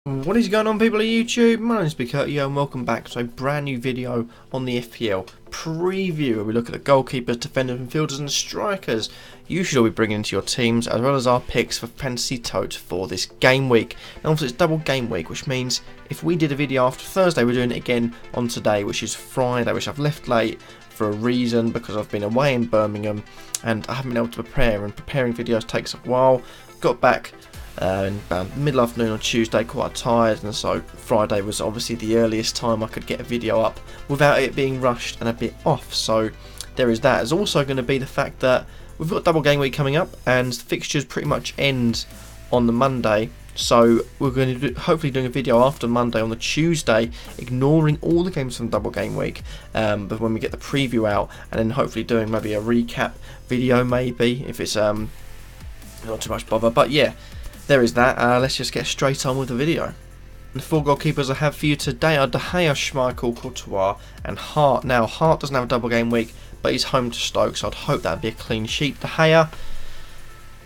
What is going on, people of YouTube? My name is Kurtyoy and welcome back to a brand new video on the FPL preview where we look at the goalkeepers, defenders, midfielders and strikers you should all be bringing into your teams, as well as our picks for fantasy totes for this game week. Now obviously it's double game week, which means if we did a video after Thursday, we're doing it again on today, which is Friday, which I've left late for a reason, because I've been away in Birmingham and I haven't been able to prepare, and preparing videos takes a while. Got back in about middle afternoon on Tuesday, quite tired, and so Friday was obviously the earliest time I could get a video up without it being rushed and a bit off. So there is that. There's also going to be the fact that we've got double game week coming up and fixtures pretty much end on the Monday, so we're going to hopefully doing a video after Monday on the Tuesday, ignoring all the games from double game week, but when we get the preview out, and then hopefully doing maybe a recap video, maybe if it's not too much bother. But yeah, there is that. Let's just get straight on with the video. The four goalkeepers I have for you today are De Gea, Schmeichel, Kurtyoy and Hart. Now Hart doesn't have a double game week, but he's home to Stoke, so I'd hope that'd be a clean sheet. De Gea,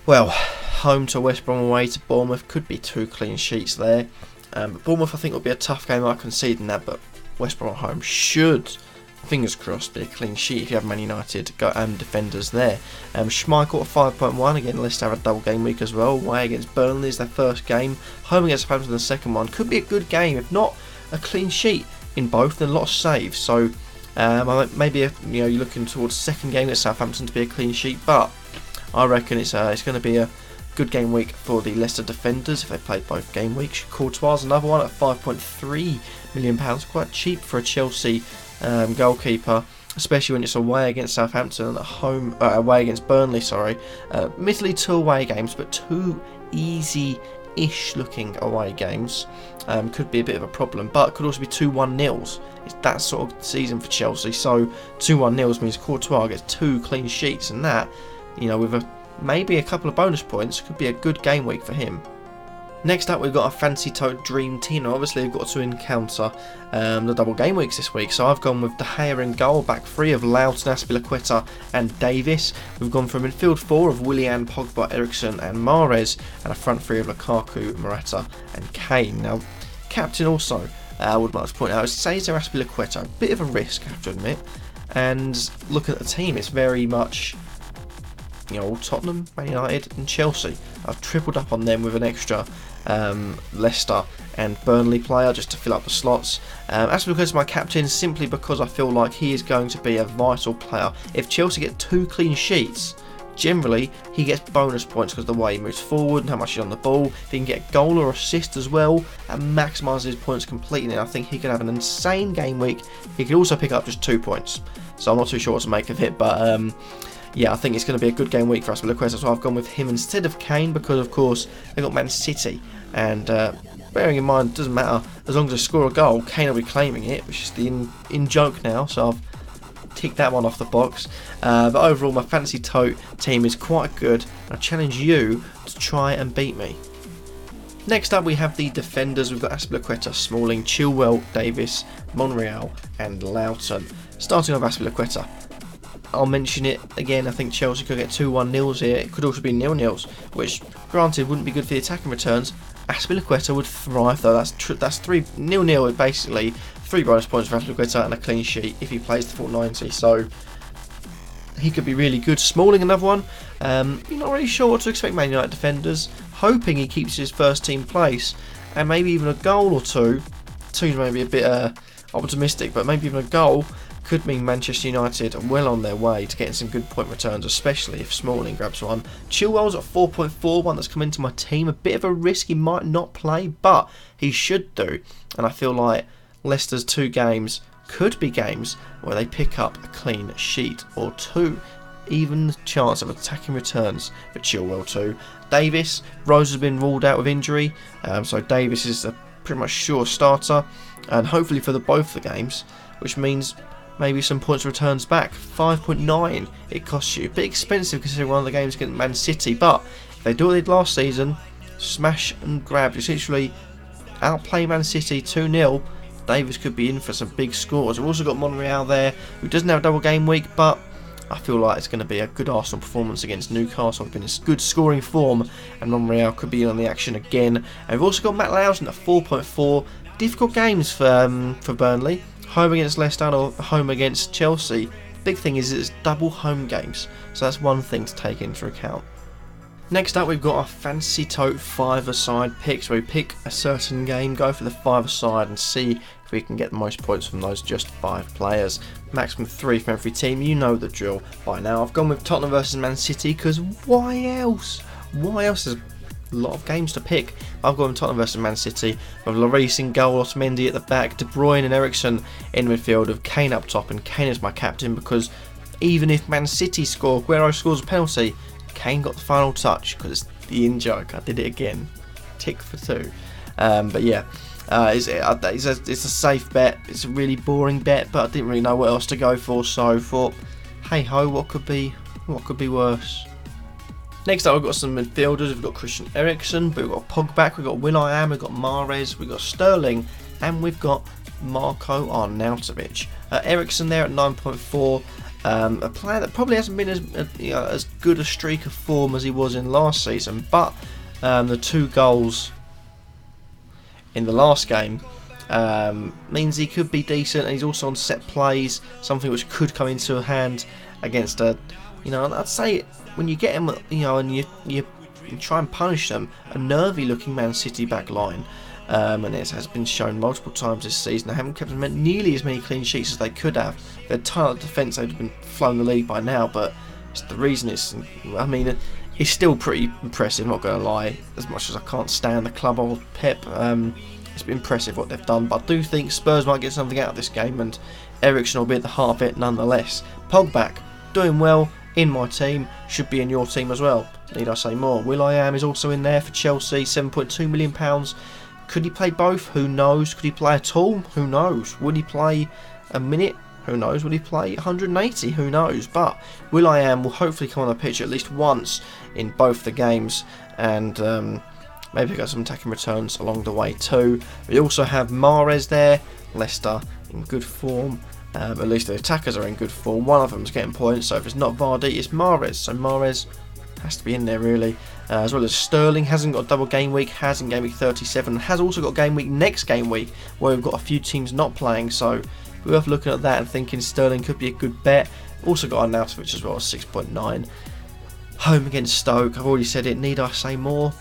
well, home to West Brom, away to Bournemouth, could be two clean sheets there. But Bournemouth I think will be a tough game, I concede in that, but West Brom at home should, fingers crossed, be a clean sheet if you have Man United defenders there. Schmeichel at 5.1, again let's have a double game week as well. Away against Burnley is their first game, home against Southampton the second one. Could be a good game, if not a clean sheet in both, and a lot of saves. So maybe you're looking towards second game at Southampton to be a clean sheet, but I reckon it's going to be a good game week for the Leicester defenders if they play both game weeks. Courtois another one at £5.3 million, quite cheap for a Chelsea goalkeeper, especially when it's away against Southampton and at home, away against Burnley. Sorry, admittedly two away games, but two easy-ish looking away games. Could be a bit of a problem, but could also be 2-1-0s. It's that sort of season for Chelsea. So 2-1-0s means Courtois gets two clean sheets, and that, with maybe a couple of bonus points, could be a good game week for him. Next up, we've got a fancy tote dream team. Obviously, we've got to encounter the double game weeks this week. So I've gone with De Gea in goal, back three of Loughton, Azpilicueta and Davis. We've gone for midfield four of Willian, Pogba, Eriksson and Mahrez, and a front three of Lukaku, Morata and Kane. Now, captain also, I would like to point out, is Cesar Azpilicueta. A bit of a risk, I have to admit. And looking at the team, it's very much Tottenham, Man United and Chelsea. I've tripled up on them with an extra Leicester and Burnley player just to fill up the slots. Azpilicueta is my captain simply because I feel like he is going to be a vital player. If Chelsea get two clean sheets, generally he gets bonus points because of the way he moves forward and how much he's on the ball. If he can get a goal or assist as well, that maximises his points completely. And I think he could have an insane game week. He could also pick up just 2 points, so I'm not too sure what to make of it, but yeah, I think it's going to be a good game week for Azpilicueta, so I've gone with him instead of Kane because, of course, they've got Man City. And bearing in mind, it doesn't matter, as long as they score a goal, Kane will be claiming it, which is the in joke now, so I've ticked that one off the box. But overall, my fantasy tote team is quite good, and I challenge you to try and beat me. Next up, we have the defenders. We've got Azpilicueta, Smalling, Chilwell, Davis, Monreal and Loughton. Starting with Azpilicueta, I'll mention it again. I think Chelsea could get 2-1-0s here. It could also be 0-0s, which, granted, wouldn't be good for the attacking returns. Azpilicueta would thrive, though. That's 0-0 is basically 3 bonus points for Azpilicueta and a clean sheet if he plays the full 90. So he could be really good. Smalling, another one. You're not really sure what to expect Man United defenders. Hoping he keeps his first team place and maybe even a goal or two. Two's maybe a bit optimistic, but maybe even a goal could mean Manchester United are well on their way to getting some good point returns, especially if Smalling grabs one. Chilwell's at 4.4, one that's come into my team. A bit of a risk, he might not play, but he should do. And I feel like Leicester's 2 games could be games where they pick up a clean sheet or 2. Even the chance of attacking returns for Chilwell too. Davis, Rose has been ruled out with injury, so Davis is a pretty much sure starter, and hopefully for both the games, which means maybe some points returns back. 5.9 it costs you. A bit expensive considering one of the games against Man City, but if they do what they did last season, smash and grab, essentially outplay Man City 2-0, Davis could be in for some big scores. We've also got Monreal there, who doesn't have a double game week, but I feel like it's going to be a good Arsenal performance against Newcastle. Been in good scoring form, and Monreal could be on the action again. And we've also got Matt Lowson at 4.4. Difficult games for Burnley. Home against Leicester or home against Chelsea. Big thing is it's double home games, so that's one thing to take into account. Next up, we've got our Fantasy Tote 5-a-side picks, where we pick a certain game, go for the 5-a-side, and see if we can get the most points from those just 5 players. Maximum 3 from every team, you know the drill by now. I've gone with Tottenham versus Man City, because why else? Why else? There's a lot of games to pick. I've gone with Tottenham versus Man City, with Lloris in goal, Otamendi at the back, De Bruyne and Eriksen in midfield, with Kane up top, and Kane is my captain, because even if Man City score, Aguero scores a penalty, Kane got the final touch because it's the in-joke. I did it again. Tick for 2. But yeah, it's a safe bet. It's a really boring bet, but I didn't really know what else to go for, so I thought, hey ho, what could be worse? Next up, we've got some midfielders. We've got Christian Eriksen, but we've got Pogba, we've got Will.i.am, we've got Mahrez, we've got Sterling, and we've got Marko Arnautovic. Eriksen there at 9.4. A player that probably hasn't been as good a streak of form as he was in last season, but the 2 goals in the last game means he could be decent, and he's also on set plays, something which could come into hand against a, I'd say when you get him, and you try and punish them, a nervy looking Man City back line. And it has been shown multiple times this season. They haven't kept nearly as many clean sheets as they could have. Their tight defence, they'd have been flown the league by now, but it's the reason it's still pretty impressive, not going to lie. As much as I can't stand the club or Pep, it's been impressive what they've done, but I do think Spurs might get something out of this game, and Eriksen will be at the heart of it nonetheless. Pogba, doing well in my team, should be in your team as well. Need I say more? Will.i.am is also in there for Chelsea, £7.2 million. Could he play both? Who knows? Could he play at all? Who knows? Would he play a minute? Who knows? Would he play 180? Who knows? But Will.i.am will hopefully come on the pitch at least once in both the games, and maybe get some attacking returns along the way too. We also have Mahrez there. Leicester in good form. At least the attackers are in good form. One of them's getting points, so if it's not Vardy, it's Mahrez. So Mahrez has to be in there really, as well as Sterling. Hasn't got a double game week, has in game week 37, has also got game week next game week where we've got a few teams not playing, so we're worth looking at that and thinking Sterling could be a good bet. Also got Arnautovic as well, 6.9. Home against Stoke, I've already said it, need I say more?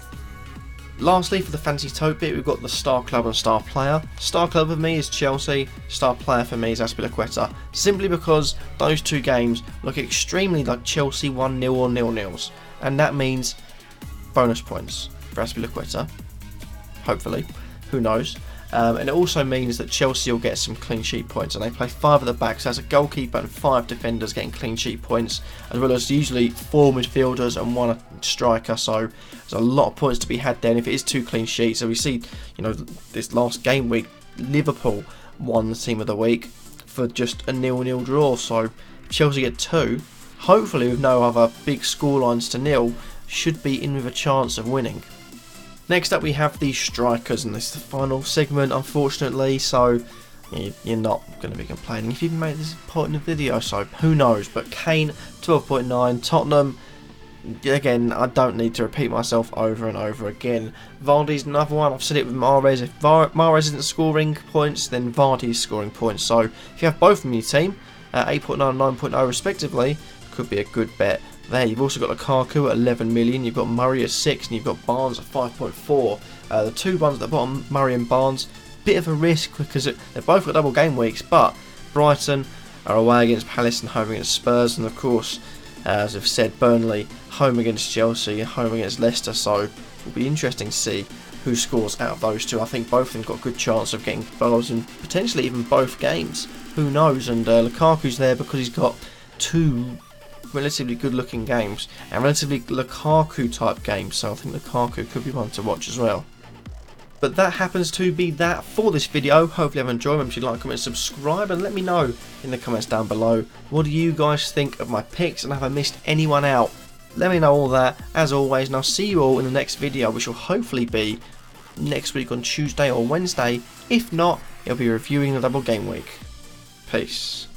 Lastly, for the fantasy tote bit, we've got the star club and star player. Star club for me is Chelsea, star player for me is Azpilicueta, simply because those 2 games look extremely like Chelsea 1-0 or 0-0s, and that means bonus points for Azpilicueta, hopefully, who knows. And it also means that Chelsea will get some clean sheet points, and they play 5 at the back, so that's a goalkeeper and 5 defenders getting clean sheet points, as well as usually 4 midfielders and 1 striker, so there's a lot of points to be had there. And if it is 2 clean sheets, so we see, this last game week, Liverpool won the team of the week for just a 0-0 draw, so if Chelsea get 2, hopefully with no other big scorelines to nil, should be in with a chance of winning. Next up we have the strikers, and this is the final segment unfortunately, so you're not going to be complaining if you've made this part in the video, so who knows. But Kane 12.9, Tottenham, again I don't need to repeat myself over and over again. Vardy's another one, I've said it with Mahrez, if Mahrez isn't scoring points then Vardy's scoring points, so if you have both of them in your team, 8.9 and 9.0 respectively, could be a good bet. There, you've also got Lukaku at 11 million, you've got Murray at 6, and you've got Barnes at 5.4. The 2 ones at the bottom, Murray and Barnes, bit of a risk because they've both got double game weeks, but Brighton are away against Palace and home against Spurs, and of course, as I've said, Burnley home against Chelsea, home against Leicester, so it'll be interesting to see who scores out of those 2. I think both of them got a good chance of getting goals in potentially even both games, who knows. And Lukaku's there because he's got 2 relatively good looking games and relatively Lukaku type games, so I think Lukaku could be one to watch as well. But that happens to be that for this video. Hopefully I've enjoyed. Remember to like, comment, subscribe, and let me know in the comments down below, what do you guys think of my picks, and have I missed anyone out? Let me know all that as always, and I'll see you all in the next video, which will hopefully be next week on Tuesday or Wednesday. If not, it'll be reviewing the double game week. Peace.